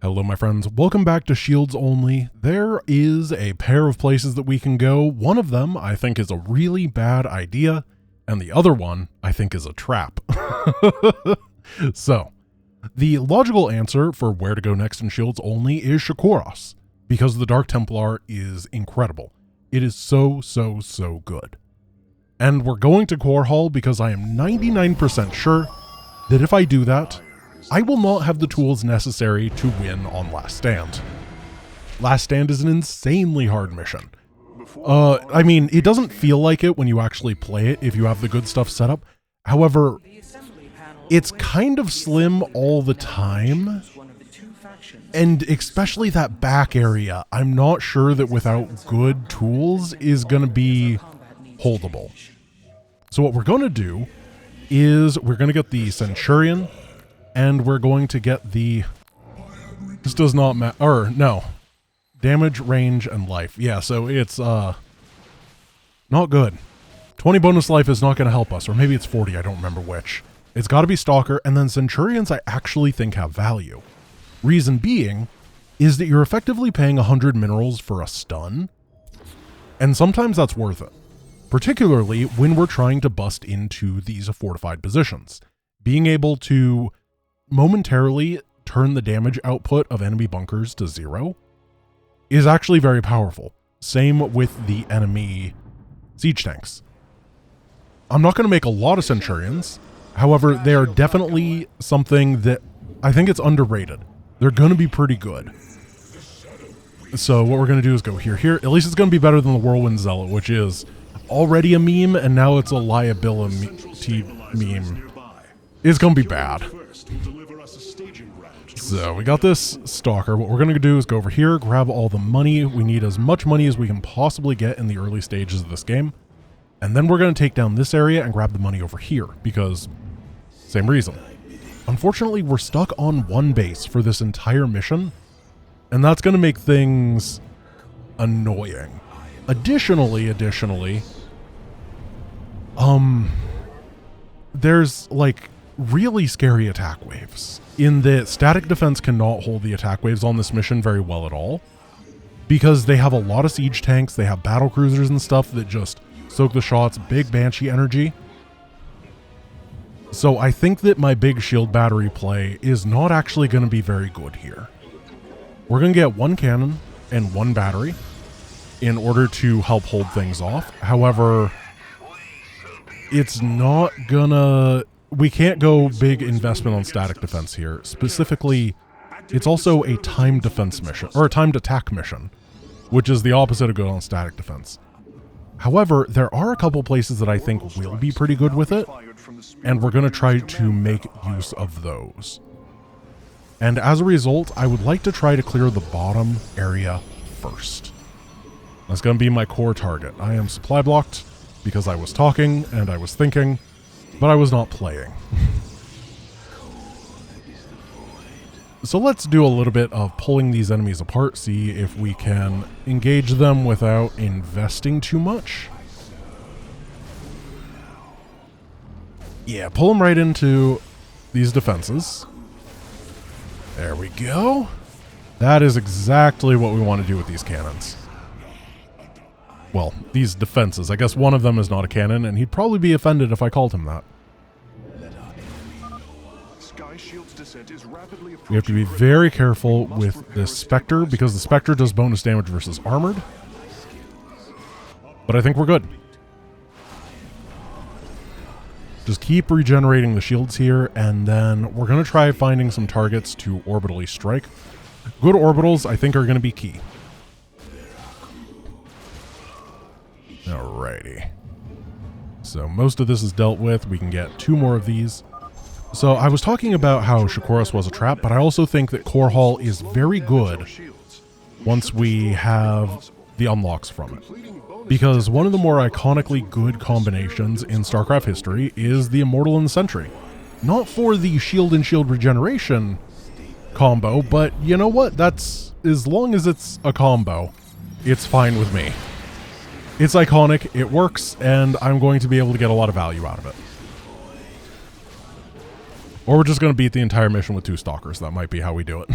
Hello my friends, welcome back to Shields Only. There is a pair of places that we can go. One of them I think is a really bad idea, and the other one I think is a trap. So, the logical answer for where to go next in Shields Only is Shakuros, because the Dark Templar is incredible. It is so good. And we're going to Core Hall because I am 99% sure that if I do that, I will not have the tools necessary to win on Last Stand. Last Stand is an insanely hard mission. I mean, it doesn't feel like it when you actually play it if you have the good stuff set up. However, it's kind of slim all the time. And especially that back area, I'm not sure that without good tools is going to be holdable. So what we're going to do is we're going to get the Centurion, and we're going to get the, this does not matter, or no, damage, range, and life. Yeah, so it's not good. 20 bonus life is not going to help us, or maybe it's 40, I don't remember which. It's got to be Stalker, and then Centurions I actually think have value. Reason being is that you're effectively paying 100 minerals for a stun, and sometimes that's worth it. Particularly when we're trying to bust into these fortified positions. Being able to momentarily turn the damage output of enemy bunkers to 0 is actually very powerful. Same with the enemy siege tanks. I'm not going to make a lot of Centurions. However, they are definitely something that I think it's underrated. They're going to be pretty good. So what we're going to do is go here. At least it's going to be better than the Whirlwind Zealot, which is already a meme, and now it's a liability meme. It's going to be bad. So we got this Stalker. What we're going to do is go over here, grab all the money. We need as much money as we can possibly get in the early stages of this game. And then we're going to take down this area and grab the money over here, because same reason. Unfortunately, we're stuck on one base for this entire mission, and that's going to make things annoying. Additionally, there's like really scary attack waves in that static defense cannot hold the attack waves on this mission very well at all, because they have a lot of siege tanks, they have battle cruisers and stuff that just soak the shots, big Banshee energy. So I think that my big shield battery play is not actually going to be very good here. We're going to get one cannon and one battery in order to help hold things off. However, it's not gonna, we can't go big investment on static defense here. Specifically, it's also a timed defense mission, or a timed attack mission, which is the opposite of good on static defense. However, there are a couple places that I think will be pretty good with it, and we're going to try to make use of those. And as a result, I would like to try to clear the bottom area first. That's going to be my core target. I am supply blocked because I was talking and I was thinking, but I was not playing. So let's do a little bit of pulling these enemies apart, see if we can engage them without investing too much. Yeah, pull them right into these defenses. There we go. That is exactly what we want to do with these cannons. Well, these defenses. I guess one of them is not a cannon, and he'd probably be offended if I called him that. We have to be very careful with this Spectre, because the Spectre does bonus damage versus armored. But I think we're good. Just keep regenerating the shields here, and then we're going to try finding some targets to orbitally strike. Good orbitals, I think, are going to be key. Alrighty. So most of this is dealt with. We can get 2 more of these. So I was talking about how Shakuros was a trap, but I also think that Core Hall is very good once we have the unlocks from it. Because one of the more iconically good combinations in StarCraft history is the Immortal and the Sentry. Not for the shield and shield regeneration combo, but you know what? That's, as long as it's a combo, it's fine with me. It's iconic, it works, and I'm going to be able to get a lot of value out of it. Or we're just going to beat the entire mission with 2 Stalkers. That might be how we do it.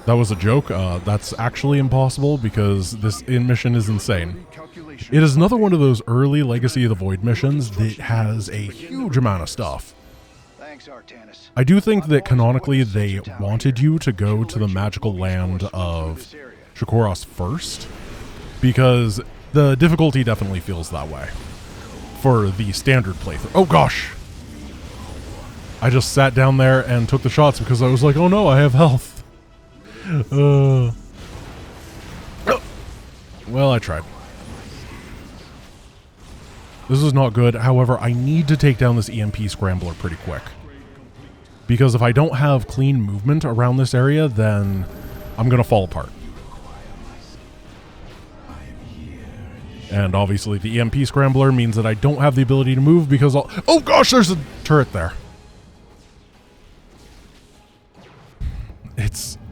That was a joke. That's actually impossible because this mission is insane. It is another one of those early Legacy of the Void missions that has a huge amount of stuff. I do think that canonically they wanted you to go to the magical land of Shakuros first, because the difficulty definitely feels that way for the standard playthrough. Oh gosh! I just sat down there and took the shots because I was like, oh no, I have health. Well, I tried. This is not good. However, I need to take down this EMP scrambler pretty quick. Because if I don't have clean movement around this area, then I'm going to fall apart. And obviously the EMP scrambler means that I don't have the ability to move because I'll... Oh gosh, there's a turret there.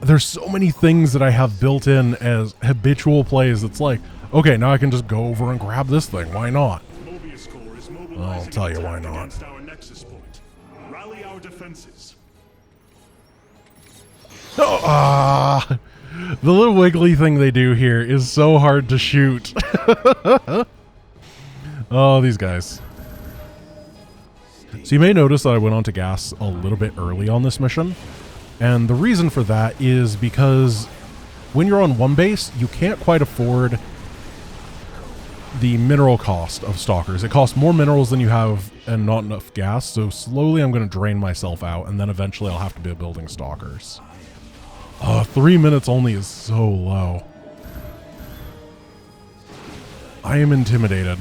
There's so many things that I have built in as habitual plays. It's like, okay, now I can just go over and grab this thing. Why not? I'll tell you why not. Oh, the little wiggly thing they do here is so hard to shoot. Oh, these guys. So you may notice that I went on to gas a little bit early on this mission. And the reason for that is because when you're on one base, you can't quite afford the mineral cost of Stalkers. It costs more minerals than you have and not enough gas, so slowly I'm going to drain myself out, and then eventually I'll have to be building Stalkers. 3 minutes only is so low. I am intimidated.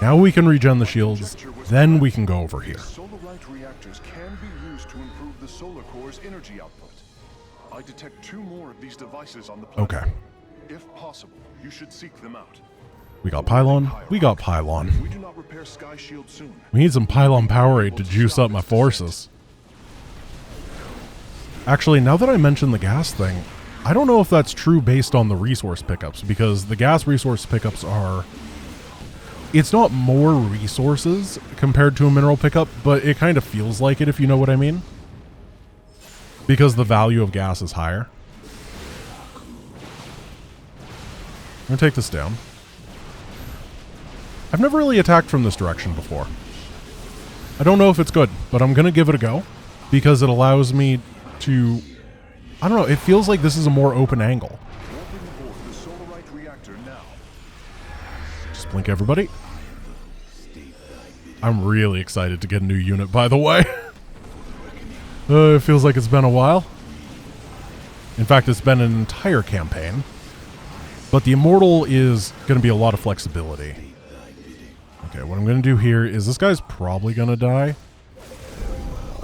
Now we can regen the shields, then we can go over here. Reactors can be used to improve the solar core's energy output. I detect 2 more of these devices on the planet. Okay. If possible, you should seek them out. We got pylon. We got pylon. We do not repair Sky Shield soon. We need some pylon Powerade to juice up my forces. Actually, now that I mentioned the gas thing, I don't know if that's true based on the resource pickups, because the gas resource pickups are... It's not more resources compared to a mineral pickup, but it kind of feels like it, if you know what I mean. Because the value of gas is higher. I'm going to take this down. I've never really attacked from this direction before. I don't know if it's good, but I'm going to give it a go. Because it allows me to... I don't know, it feels like this is a more open angle. Just blink everybody. I'm really excited to get a new unit, by the way. It feels like it's been a while. In fact, it's been an entire campaign. But the Immortal is going to be a lot of flexibility. Okay, what I'm going to do here is this guy's probably going to die.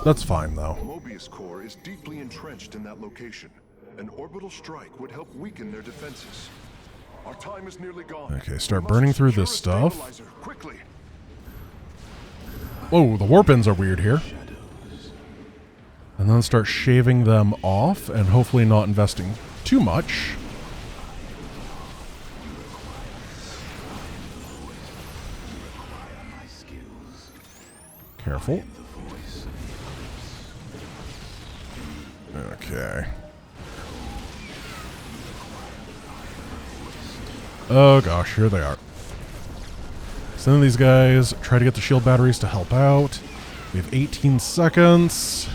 That's fine, though. Mobius core is deeply entrenched in that location. An orbital strike would help weaken their defenses. Our time is nearly gone. Okay, start burning through this stuff. Quickly. Whoa, the warp-ins are weird here. And then start shaving them off and hopefully not investing too much. Careful. Okay. Oh gosh, here they are. Send these guys, try to get the shield batteries to help out. We have 18 seconds.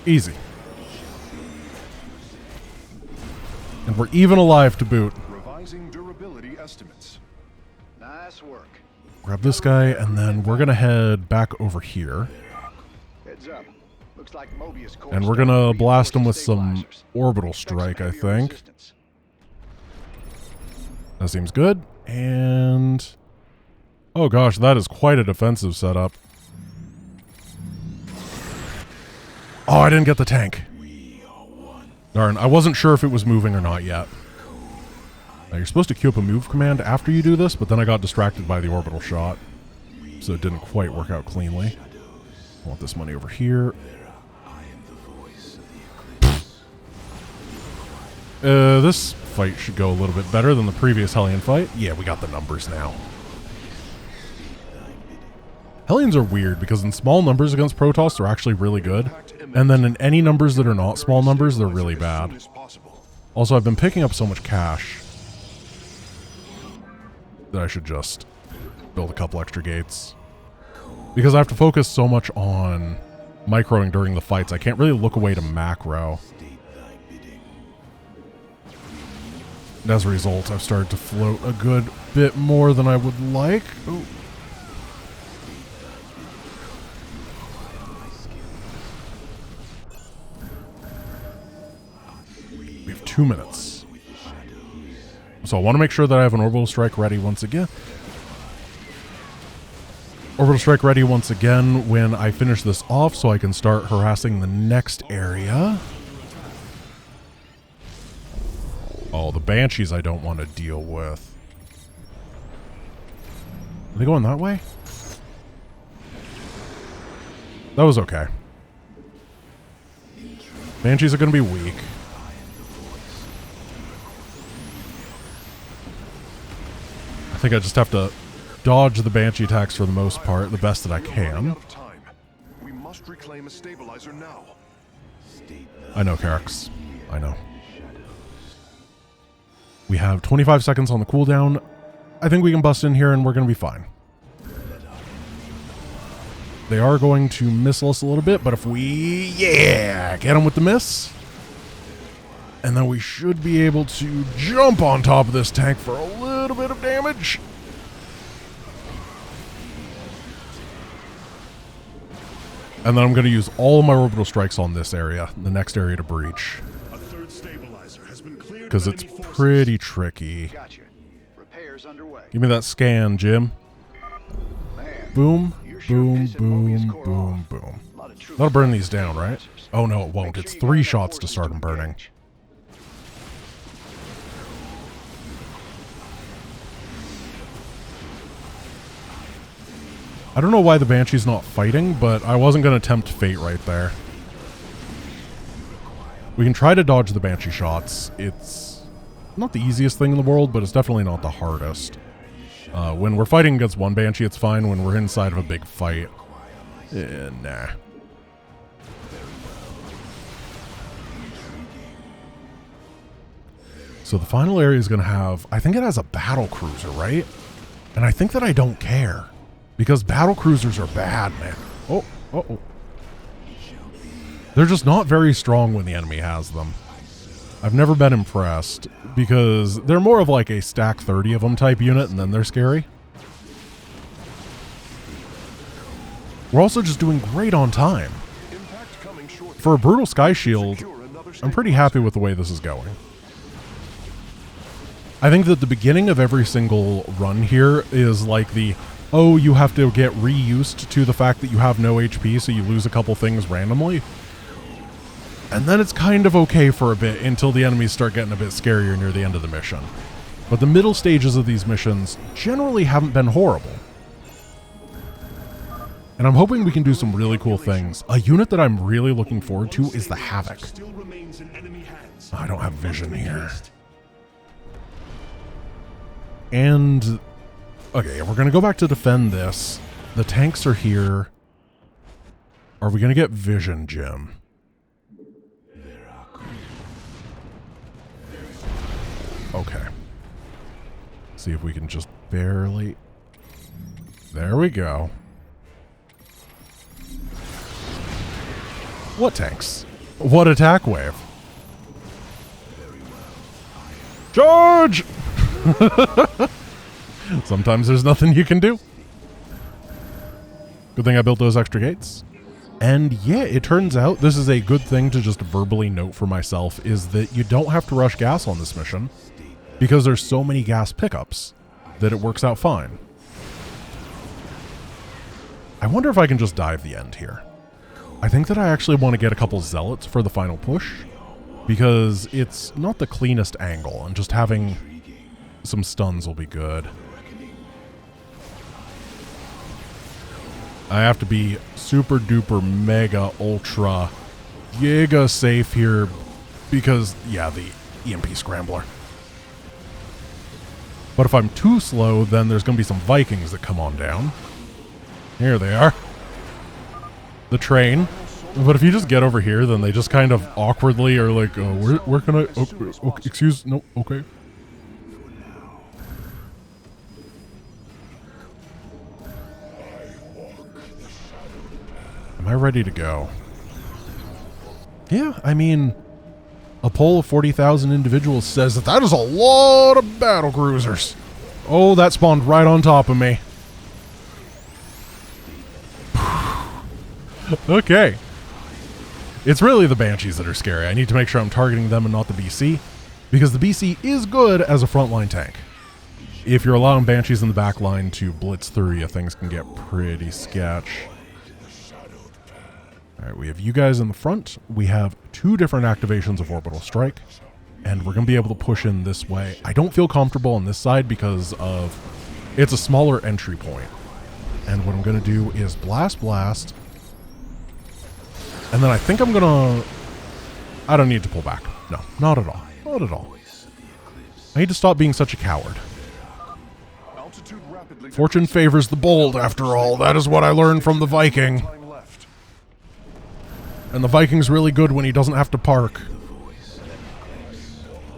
Easy. And we're even alive to boot. Revising durability estimates. Nice work. Grab this guy, and then we're going to head back over here. Heads up. Looks like Mobius core. And we're going to blast him with some orbital strike, I think. That seems good. And... oh gosh, that is quite a defensive setup. Oh, I didn't get the tank. Darn, I wasn't sure if it was moving or not yet. Now, you're supposed to queue up a move command after you do this, but then I got distracted by the orbital shot. So it didn't quite work out cleanly. I want this money over here. This fight should go a little bit better than the previous Hellion fight. Yeah, we got the numbers now. Hellions are weird because in small numbers against Protoss, they're actually really good. And then in any numbers that are not small numbers, they're really bad. Also, I've been picking up so much cash that I should just build a couple extra gates. Because I have to focus so much on microing during the fights, I can't really look away to macro. And as a result, I've started to float a good bit more than I would like. Ooh. We have 2 minutes. So I want to make sure that I have an orbital strike ready once again. Orbital strike ready once again when I finish this off so I can start harassing the next area. Oh, the Banshees I don't want to deal with. Are they going that way? That was okay. Banshees are going to be weak. I think I just have to dodge the Banshee attacks for the most part, the best that I can. We must reclaim a stabilizer now. I know, Carix. I know. We have 25 seconds on the cooldown. I think we can bust in here and we're going to be fine. They are going to missile us a little bit, but if we, get them with the miss. And then we should be able to jump on top of this tank for a little bit of damage. And then I'm going to use all of my orbital strikes on this area, the next area to breach. Because it's pretty tricky. Gotcha. Repairs underway. Give me that scan, Jim. Man, Boom, you're sure boom, pissing boom, Mobius core boom, off. boom. A lot of troops That'll burn down these there. down, right? Oh, no, it won't. Make It's sure you 3 got shots to enough start them forces to burning. engage. I don't know why the Banshee's not fighting, but I wasn't going to tempt fate right there. We can try to dodge the Banshee shots. It's not the easiest thing in the world, but it's definitely not the hardest. When we're fighting against one Banshee, it's fine. When we're inside of a big fight, nah. So the final area is going to have, I think it has a battle cruiser, right? And I think that I don't care. Because battle cruisers are bad, man. Oh. They're just not very strong when the enemy has them. I've never been impressed because they're more of like a stack 30 of them type unit and then they're scary. We're also just doing great on time. For a brutal sky shield, I'm pretty happy with the way this is going. I think that the beginning of every single run here is like the, oh, you have to get reused to the fact that you have no HP, so you lose a couple things randomly. And then it's kind of okay for a bit until the enemies start getting a bit scarier near the end of the mission. But the middle stages of these missions generally haven't been horrible. And I'm hoping we can do some really cool things. A unit that I'm really looking forward to is the Havoc. I don't have vision here. And okay, we're going to go back to defend this. The tanks are here. Are we going to get vision, Jim? Okay. See if we can just barely... There we go. What tanks? What attack wave? Charge! Sometimes there's nothing you can do. Good thing I built those extra gates. And yeah, it turns out this is a good thing to just verbally note for myself, is that you don't have to rush gas on this mission because there's so many gas pickups that it works out fine. I wonder if I can just dive the end here. I think that I actually want to get a couple zealots for the final push because it's not the cleanest angle and just having some stuns will be good. I have to be super duper mega ultra giga safe here because, yeah, the EMP scrambler. But if I'm too slow, then there's going to be some Vikings that come on down. Here they are. The train. But if you just get over here, then they just kind of awkwardly are like, where can I... Oh, excuse... No, okay. Am I ready to go? Yeah, I mean... A poll of 40,000 individuals says that is a lot of battle cruisers. Oh, that spawned right on top of me. Okay. It's really the Banshees that are scary. I need to make sure I'm targeting them and not the BC, because the BC is good as a frontline tank. If you're allowing Banshees in the back line to blitz through you, things can get pretty sketch. Alright, we have you guys in the front. We have 2 different activations of Orbital Strike, and we're going to be able to push in this way. I don't feel comfortable on this side because of it's a smaller entry point. And what I'm going to do is blast, and then I think I'm going to... I don't need to pull back. No, not at all. Not at all. I need to stop being such a coward. Fortune favors the bold, after all. That is what I learned from the Viking. And the Viking's really good when he doesn't have to park.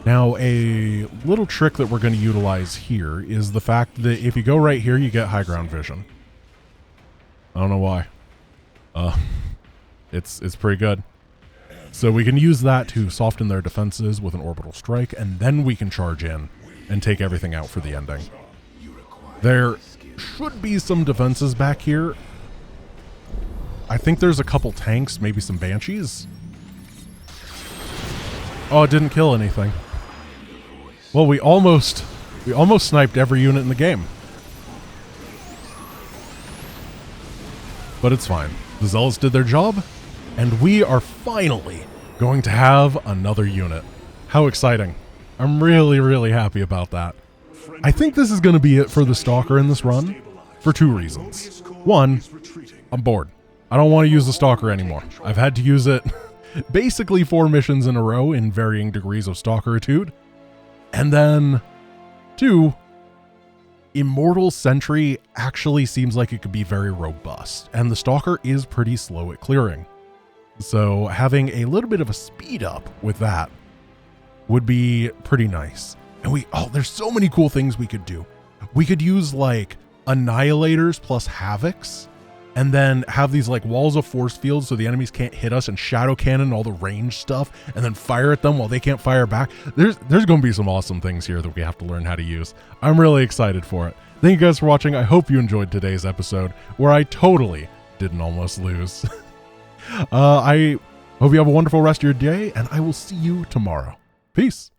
Now, a little trick that we're going to utilize here is the fact that if you go right here, you get high ground vision. I don't know why. It's pretty good. So we can use that to soften their defenses with an orbital strike, and then we can charge in and take everything out for the ending. There should be some defenses back here. I think there's a couple tanks, maybe some Banshees. Oh, it didn't kill anything. Well, we almost sniped every unit in the game. But it's fine. The Zealots did their job, and we are finally going to have another unit. How exciting. I'm really, really happy about that. I think this is going to be it for the Stalker in this run for 2 reasons. 1, I'm bored. I don't want to use the Stalker anymore. I've had to use it basically 4 missions in a row in varying degrees of Stalkeritude. And then 2, Immortal Sentry actually seems like it could be very robust, and the Stalker is pretty slow at clearing. So having a little bit of a speed up with that would be pretty nice. And there's so many cool things we could do. We could use like Annihilators plus Havocs, and then have these like walls of force fields so the enemies can't hit us, and shadow cannon all the range stuff, and then fire at them while they can't fire back. There's going to be some awesome things here that we have to learn how to use. I'm really excited for it. Thank you guys for watching. I hope you enjoyed today's episode where I totally didn't almost lose. I hope you have a wonderful rest of your day, and I will see you tomorrow. Peace.